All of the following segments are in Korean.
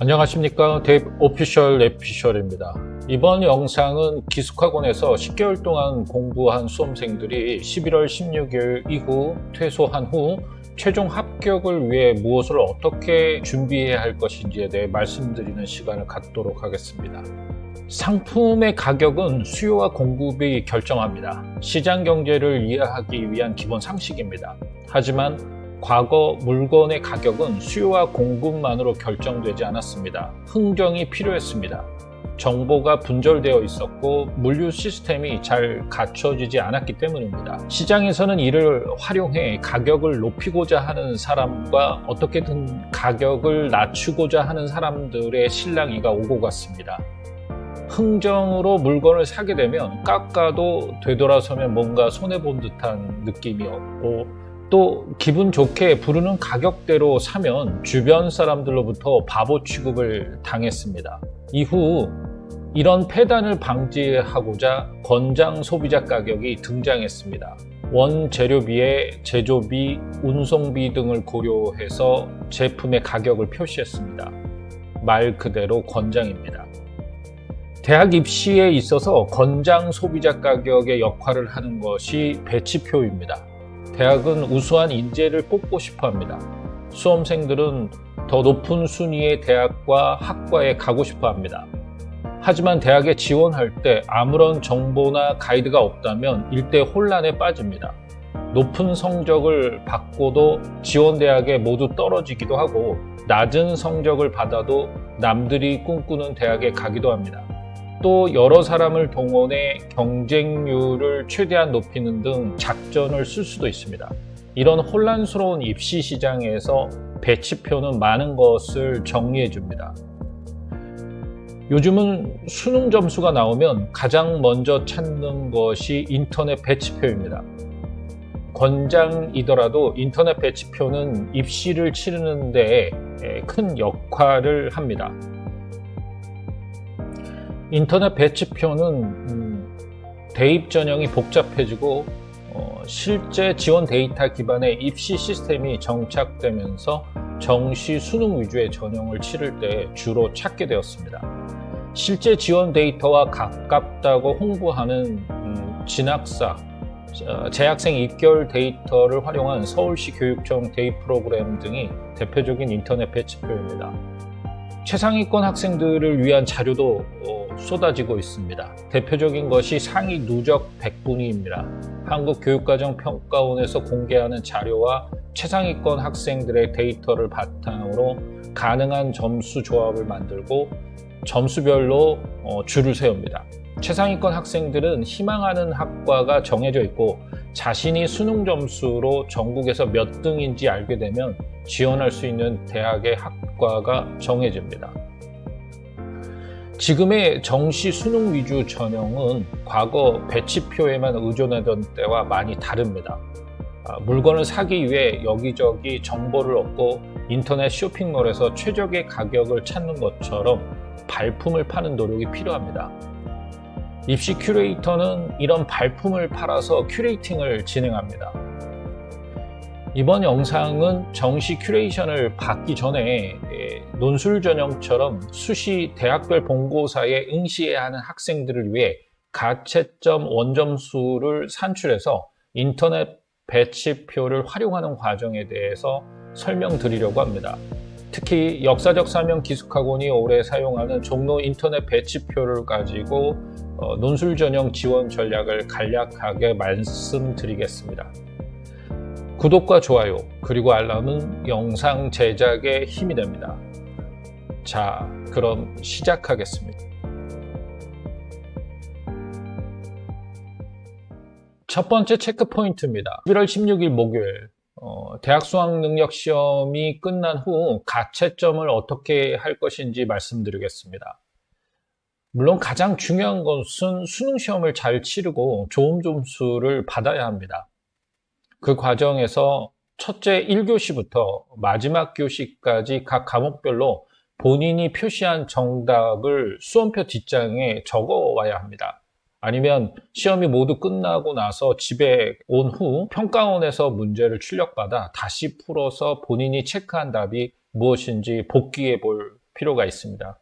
안녕하십니까. 데이브 오피셜입니다. 이번 영상은 기숙학원에서 10개월 동안 공부한 수험생들이 11월 16일 이후 퇴소한 후 최종 합격을 위해 무엇을 어떻게 준비해야 할 것인지에 대해 말씀드리는 시간을 갖도록 하겠습니다. 상품의 가격은 수요와 공급이 결정합니다. 시장 경제를 이해하기 위한 기본 상식입니다. 하지만 과거 물건의 가격은 수요와 공급만으로 결정되지 않았습니다. 흥정이 필요했습니다. 정보가 분절되어 있었고 물류 시스템이 잘 갖춰지지 않았기 때문입니다. 시장에서는 이를 활용해 가격을 높이고자 하는 사람과 어떻게든 가격을 낮추고자 하는 사람들의 실랑이가 오고 갔습니다. 흥정으로 물건을 사게 되면 깎아도 되돌아서면 뭔가 손해본 듯한 느낌이었고, 또 기분 좋게 부르는 가격대로 사면 주변 사람들로부터 바보 취급을 당했습니다. 이후 이런 폐단을 방지하고자 권장 소비자 가격이 등장했습니다. 원재료비에 제조비, 운송비 등을 고려해서 제품의 가격을 표시했습니다. 말 그대로 권장입니다. 대학 입시에 있어서 권장 소비자 가격의 역할을 하는 것이 배치표입니다. 대학은 우수한 인재를 뽑고 싶어 합니다. 수험생들은 더 높은 순위의 대학과 학과에 가고 싶어 합니다. 하지만 대학에 지원할 때 아무런 정보나 가이드가 없다면 일대 혼란에 빠집니다. 높은 성적을 받고도 지원 대학에 모두 떨어지기도 하고, 낮은 성적을 받아도 남들이 꿈꾸는 대학에 가기도 합니다. 또 여러 사람을 동원해 경쟁률을 최대한 높이는 등 작전을 쓸 수도 있습니다. 이런 혼란스러운 입시 시장에서 배치표는 많은 것을 정리해 줍니다. 요즘은 수능 점수가 나오면 가장 먼저 찾는 것이 인터넷 배치표입니다. 권장이더라도 인터넷 배치표는 입시를 치르는 데 큰 역할을 합니다. 인터넷 배치표는 대입 전형이 복잡해지고 실제 지원 데이터 기반의 입시 시스템이 정착되면서 정시 수능 위주의 전형을 치를 때 주로 찾게 되었습니다. 실제 지원 데이터와 가깝다고 홍보하는 진학사, 재학생 입결 데이터를 활용한 서울시 교육청 대입 프로그램 등이 대표적인 인터넷 배치표입니다. 최상위권 학생들을 위한 자료도 쏟아지고 있습니다. 대표적인 것이 상위 누적 100분위입니다. 한국교육과정평가원에서 공개하는 자료와 최상위권 학생들의 데이터를 바탕으로 가능한 점수 조합을 만들고 점수별로 줄을 세웁니다. 최상위권 학생들은 희망하는 학과가 정해져 있고, 자신이 수능 점수로 전국에서 몇 등인지 알게 되면 지원할 수 있는 대학의 학과가 정해집니다. 지금의 정시 수능 위주 전형은 과거 배치표에만 의존하던 때와 많이 다릅니다. 물건을 사기 위해 여기저기 정보를 얻고 인터넷 쇼핑몰에서 최적의 가격을 찾는 것처럼 발품을 파는 노력이 필요합니다. 입시 큐레이터는 이런 발품을 팔아서 큐레이팅을 진행합니다. 이번 영상은 정시 큐레이션을 받기 전에 논술 전형처럼 수시 대학별 본고사에 응시해야 하는 학생들을 위해 가채점 원점수를 산출해서 인터넷 배치표를 활용하는 과정에 대해서 설명드리려고 합니다. 특히 역사적 사명 기숙학원이 올해 사용하는 종로 인터넷 배치표를 가지고 논술 전형 지원 전략을 간략하게 말씀드리겠습니다. 구독과 좋아요 그리고 알람은 영상 제작에 힘이 됩니다. 자, 그럼 시작하겠습니다. 첫 번째 체크 포인트입니다. 11월 16일 목요일 대학 수학능력 시험이 끝난 후 가채점을 어떻게 할 것인지 말씀드리겠습니다. 물론 가장 중요한 것은 수능 시험을 잘 치르고 좋은 점수를 받아야 합니다. 그 과정에서 첫째 1교시부터 마지막 교시까지 각 과목별로 본인이 표시한 정답을 수험표 뒷장에 적어 와야 합니다. 아니면 시험이 모두 끝나고 나서 집에 온 후 평가원에서 문제를 출력받아 다시 풀어서 본인이 체크한 답이 무엇인지 복기해 볼 필요가 있습니다.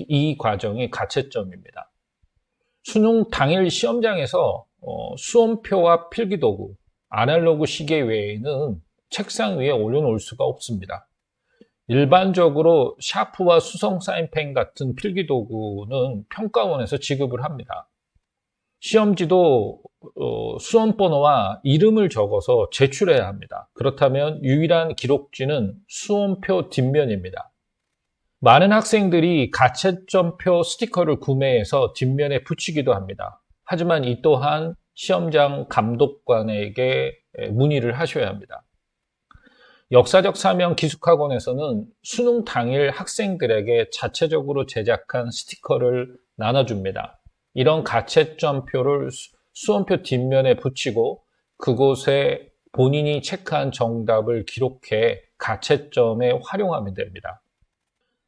이 과정이 가채점입니다. 수능 당일 시험장에서 수험표와 필기도구, 아날로그 시계 외에는 책상 위에 올려놓을 수가 없습니다. 일반적으로 샤프와 수성 사인펜 같은 필기도구는 평가원에서 지급을 합니다. 시험지도 수험번호와 이름을 적어서 제출해야 합니다. 그렇다면 유일한 기록지는 수험표 뒷면입니다. 많은 학생들이 가채점표 스티커를 구매해서 뒷면에 붙이기도 합니다. 하지만 이 또한 시험장 감독관에게 문의를 하셔야 합니다. 역사적 사명 기숙학원에서는 수능 당일 학생들에게 자체적으로 제작한 스티커를 나눠줍니다. 이런 가채점표를 수험표 뒷면에 붙이고 그곳에 본인이 체크한 정답을 기록해 가채점에 활용하면 됩니다.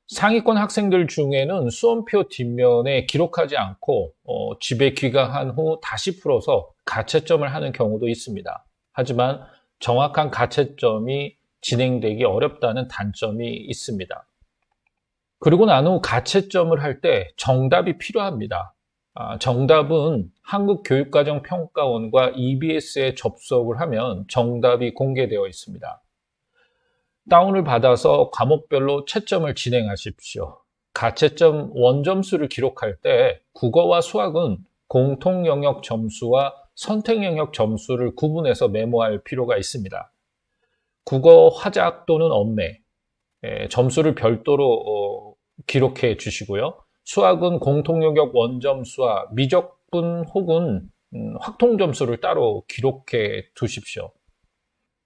상위권 학생들 중에는 수험표 뒷면에 기록하지 않고 집에 귀가한 후 다시 풀어서 가채점을 하는 경우도 있습니다. 하지만 정확한 가채점이 진행되기 어렵다는 단점이 있습니다. 그리고 난 후 가채점을 할 때 정답이 필요합니다. 정답은 한국교육과정평가원과 EBS에 접속을 하면 정답이 공개되어 있습니다. 다운을 받아서 과목별로 채점을 진행하십시오. 가채점 원점수를 기록할 때 국어와 수학은 공통 영역 점수와 선택 영역 점수를 구분해서 메모할 필요가 있습니다. 국어 화작 또는 엄매, 점수를 별도로 기록해 주시고요. 수학은 공통 영역 원점수와 미적분 혹은 확통 점수를 따로 기록해 두십시오.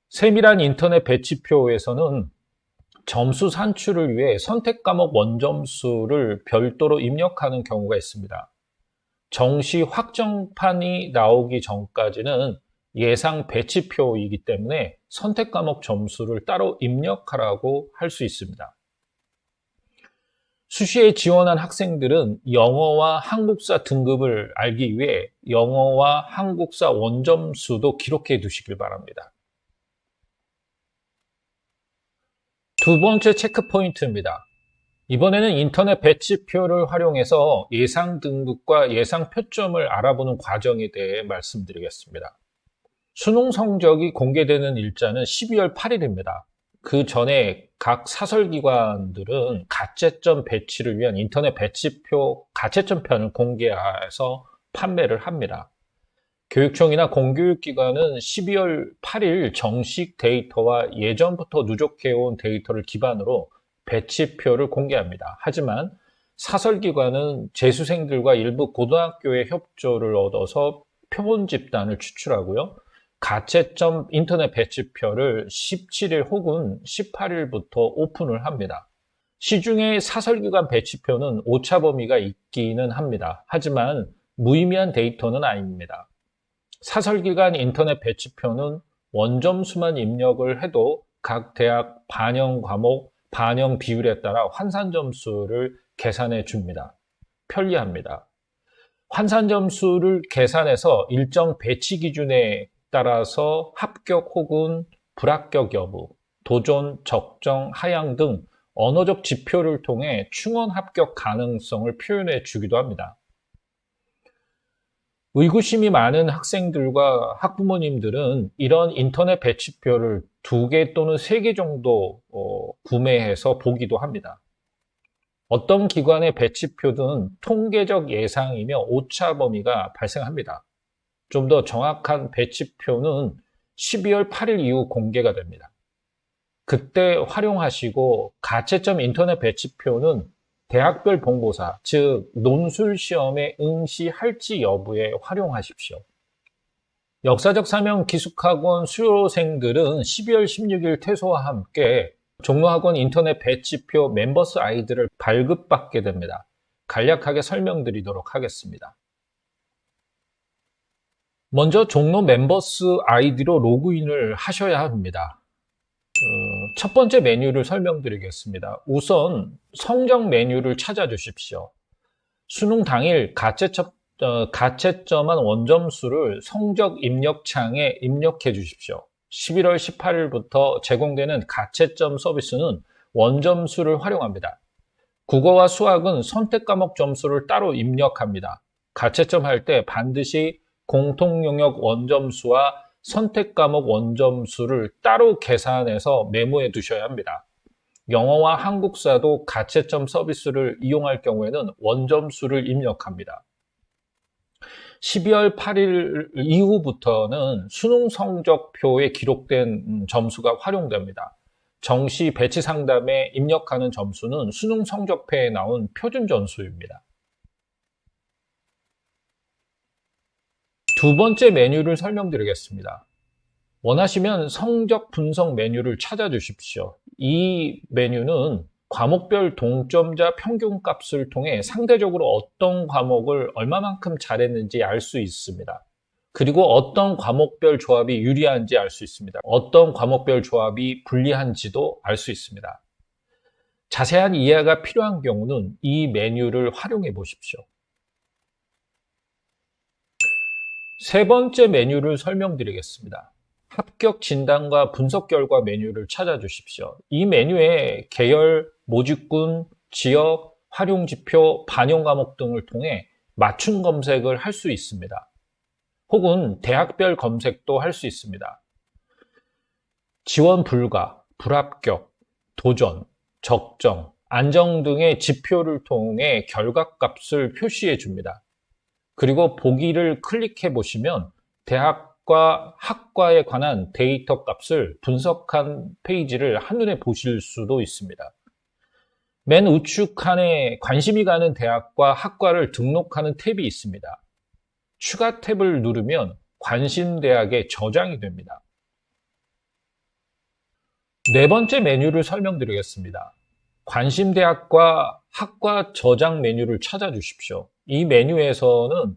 세밀한 인터넷 배치표에서는 점수 산출을 위해 선택 과목 원점수를 별도로 입력하는 경우가 있습니다. 정시 확정판이 나오기 전까지는 예상 배치표이기 때문에 선택 과목 점수를 따로 입력하라고 할 수 있습니다. 수시에 지원한 학생들은 영어와 한국사 등급을 알기 위해 영어와 한국사 원점수도 기록해 두시길 바랍니다. 두 번째 체크 포인트입니다. 이번에는 인터넷 배치표를 활용해서 예상 등급과 예상 표점을 알아보는 과정에 대해 말씀드리겠습니다. 수능 성적이 공개되는 일자는 12월 8일입니다. 그 전에 각 사설기관들은 가채점 배치를 위한 인터넷 배치표 가채점편을 공개해서 판매를 합니다. 교육청이나 공교육기관은 12월 8일 정식 데이터와 예전부터 누적해온 데이터를 기반으로 배치표를 공개합니다. 하지만 사설기관은 재수생들과 일부 고등학교의 협조를 얻어서 표본 집단을 추출하고요. 가채점 인터넷 배치표를 17일 혹은 18일부터 오픈을 합니다. 시중에 사설기관 배치표는 오차 범위가 있기는 합니다. 하지만 무의미한 데이터는 아닙니다. 사설기관 인터넷 배치표는 원점수만 입력을 해도 각 대학 반영 과목, 반영 비율에 따라 환산 점수를 계산해 줍니다. 편리합니다. 환산 점수를 계산해서 일정 배치 기준에 따라서 합격 혹은 불합격 여부, 도전, 적정, 하향 등 언어적 지표를 통해 충원 합격 가능성을 표현해 주기도 합니다. 의구심이 많은 학생들과 학부모님들은 이런 인터넷 배치표를 2개 또는 3개 정도 구매해서 보기도 합니다. 어떤 기관의 배치표든 통계적 예상이며 오차 범위가 발생합니다. 좀 더 정확한 배치표는 12월 8일 이후 공개가 됩니다. 그때 활용하시고 가채점 인터넷 배치표는 대학별 본고사, 즉 논술 시험에 응시할지 여부에 활용하십시오. 역사적 사명 기숙학원 수료생들은 12월 16일 퇴소와 함께 종로학원 인터넷 배치표 멤버스 아이디를 발급받게 됩니다. 간략하게 설명드리도록 하겠습니다. 먼저 종로 멤버스 아이디로 로그인을 하셔야 합니다. 첫 번째 메뉴를 설명드리겠습니다. 우선 성적 메뉴를 찾아주십시오. 수능 당일 가채점한 원점수를 성적 입력창에 입력해 주십시오. 11월 18일부터 제공되는 가채점 서비스는 원점수를 활용합니다. 국어와 수학은 선택 과목 점수를 따로 입력합니다. 가채점 할 때 반드시 공통영역 원점수와 선택 과목 원점수를 따로 계산해서 메모해 두셔야 합니다. 영어와 한국사도 가채점 서비스를 이용할 경우에는 원점수를 입력합니다. 12월 8일 이후부터는 수능 성적표에 기록된 점수가 활용됩니다. 정시 배치 상담에 입력하는 점수는 수능 성적표에 나온 표준 점수입니다. 두 번째 메뉴를 설명드리겠습니다. 원하시면 성적 분석 메뉴를 찾아주십시오. 이 메뉴는 과목별 동점자 평균값을 통해 상대적으로 어떤 과목을 얼마만큼 잘했는지 알 수 있습니다. 그리고 어떤 과목별 조합이 유리한지 알 수 있습니다. 어떤 과목별 조합이 불리한지도 알 수 있습니다. 자세한 이해가 필요한 경우는 이 메뉴를 활용해 보십시오. 세 번째 메뉴를 설명드리겠습니다. 합격 진단과 분석 결과 메뉴를 찾아주십시오. 이 메뉴에 계열, 모집군, 지역, 활용지표, 반영 과목 등을 통해 맞춤 검색을 할 수 있습니다. 혹은 대학별 검색도 할 수 있습니다. 지원 불가, 불합격, 도전, 적정, 안정 등의 지표를 통해 결과값을 표시해 줍니다. 그리고 보기를 클릭해 보시면 대학과 학과에 관한 데이터 값을 분석한 페이지를 한눈에 보실 수도 있습니다. 맨 우측 칸에 관심이 가는 대학과 학과를 등록하는 탭이 있습니다. 추가 탭을 누르면 관심 대학에 저장이 됩니다. 네 번째 메뉴를 설명드리겠습니다. 관심 대학과 학과 저장 메뉴를 찾아주십시오. 이 메뉴에서는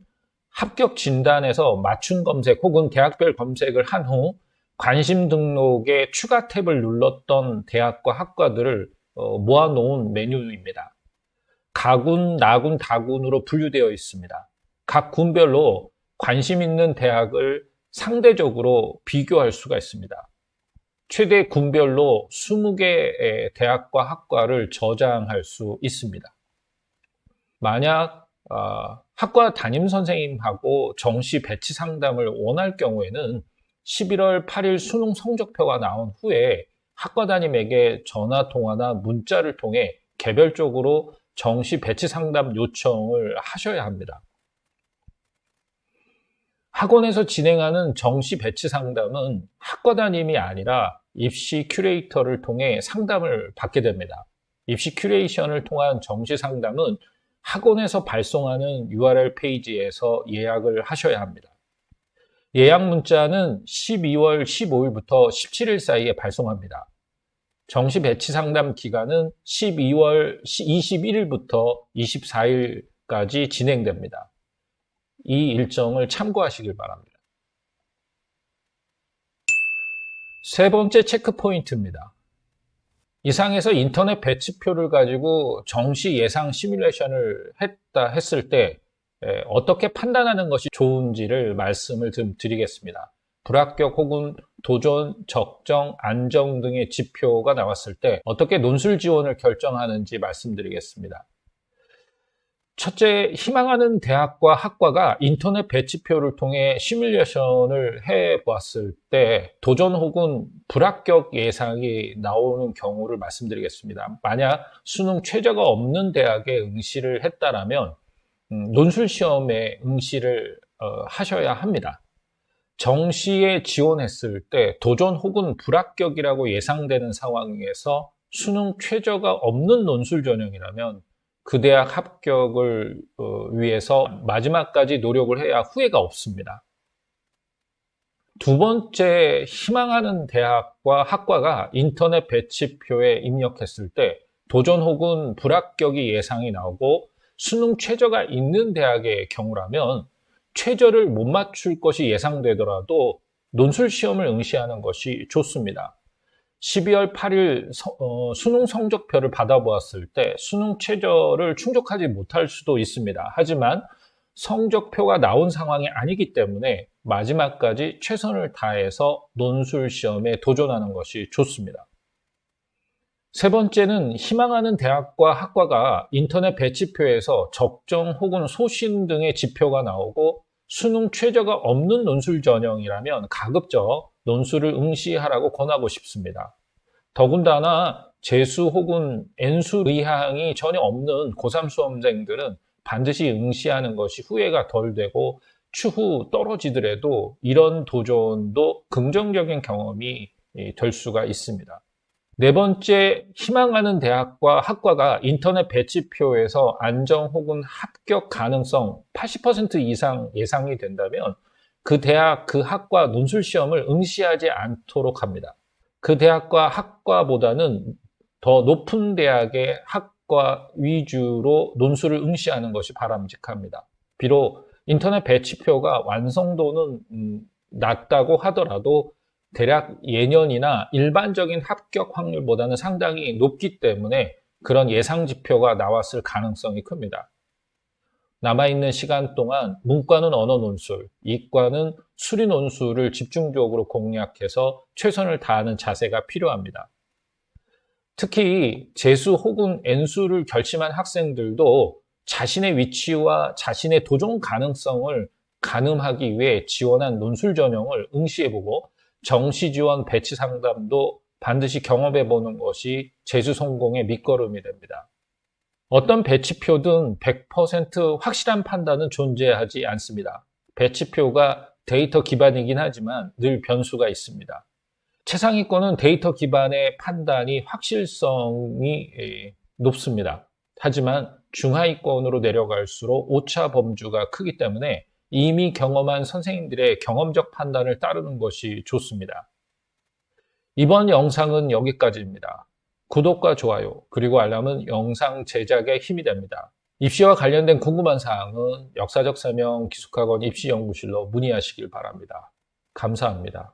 합격 진단에서 맞춤 검색 혹은 대학별 검색을 한 후 관심 등록에 추가 탭을 눌렀던 대학과 학과들을 모아놓은 메뉴입니다. 가군, 나군, 다군으로 분류되어 있습니다. 각 군별로 관심 있는 대학을 상대적으로 비교할 수가 있습니다. 최대 군별로 20개의 대학과 학과를 저장할 수 있습니다. 만약 학과 담임선생님하고 정시 배치 상담을 원할 경우에는 11월 8일 수능 성적표가 나온 후에 학과 담임에게 전화 통화나 문자를 통해 개별적으로 정시 배치 상담 요청을 하셔야 합니다. 학원에서 진행하는 정시 배치 상담은 학과 담임이 아니라 입시 큐레이터를 통해 상담을 받게 됩니다. 입시 큐레이션을 통한 정시 상담은 학원에서 발송하는 URL 페이지에서 예약을 하셔야 합니다. 예약 문자는 12월 15일부터 17일 사이에 발송합니다. 정시 배치 상담 기간은 12월 21일부터 24일까지 진행됩니다. 이 일정을 참고하시길 바랍니다. 세 번째 체크 포인트입니다. 이상에서 인터넷 배치표를 가지고 정시 예상 시뮬레이션을 했을 때 어떻게 판단하는 것이 좋은지를 말씀을 좀 드리겠습니다. 불합격 혹은 도전, 적정, 안정 등의 지표가 나왔을 때 어떻게 논술 지원을 결정하는지 말씀드리겠습니다. 첫째, 희망하는 대학과 학과가 인터넷 배치표를 통해 시뮬레이션을 해보았을 때 도전 혹은 불합격 예상이 나오는 경우를 말씀드리겠습니다. 만약 수능 최저가 없는 대학에 응시를 했다라면 논술 시험에 응시를 하셔야 합니다. 정시에 지원했을 때 도전 혹은 불합격이라고 예상되는 상황에서 수능 최저가 없는 논술 전형이라면 그 대학 합격을 위해서 마지막까지 노력을 해야 후회가 없습니다. 두 번째, 희망하는 대학과 학과가 인터넷 배치표에 입력했을 때 도전 혹은 불합격이 예상이 나오고 수능 최저가 있는 대학의 경우라면 최저를 못 맞출 것이 예상되더라도 논술 시험을 응시하는 것이 좋습니다. 12월 8일 수능 성적표를 받아보았을 때 수능 최저를 충족하지 못할 수도 있습니다. 하지만 성적표가 나온 상황이 아니기 때문에 마지막까지 최선을 다해서 논술 시험에 도전하는 것이 좋습니다. 세 번째는 희망하는 대학과 학과가 인터넷 배치표에서 적정 혹은 소신 등의 지표가 나오고 수능 최저가 없는 논술 전형이라면 가급적 논술을 응시하라고 권하고 싶습니다. 더군다나 재수 혹은 N수 의향이 전혀 없는 고3 수험생들은 반드시 응시하는 것이 후회가 덜 되고 추후 떨어지더라도 이런 도전도 긍정적인 경험이 될 수가 있습니다. 네 번째, 희망하는 대학과 학과가 인터넷 배치표에서 안정 혹은 합격 가능성 80% 이상 예상이 된다면 그 대학, 그 학과 논술 시험을 응시하지 않도록 합니다. 그 대학과 학과보다는 더 높은 대학의 학과 위주로 논술을 응시하는 것이 바람직합니다. 비록 인터넷 배치표가 완성도는 낮다고 하더라도 대략 예년이나 일반적인 합격 확률보다는 상당히 높기 때문에 그런 예상 지표가 나왔을 가능성이 큽니다. 남아있는 시간 동안 문과는 언어 논술, 이과는 수리 논술을 집중적으로 공략해서 최선을 다하는 자세가 필요합니다. 특히 재수 혹은 N수를 결심한 학생들도 자신의 위치와 자신의 도전 가능성을 가늠하기 위해 지원한 논술 전형을 응시해보고 정시 지원 배치 상담도 반드시 경험해보는 것이 재수 성공의 밑거름이 됩니다. 어떤 배치표든 100% 확실한 판단은 존재하지 않습니다. 배치표가 데이터 기반이긴 하지만 늘 변수가 있습니다. 최상위권은 데이터 기반의 판단이 확실성이 높습니다. 하지만 중하위권으로 내려갈수록 오차 범주가 크기 때문에 이미 경험한 선생님들의 경험적 판단을 따르는 것이 좋습니다. 이번 영상은 여기까지입니다. 구독과 좋아요, 그리고 알람은 영상 제작에 힘이 됩니다. 입시와 관련된 궁금한 사항은 역사적 서명 기숙학원 입시연구실로 문의하시길 바랍니다. 감사합니다.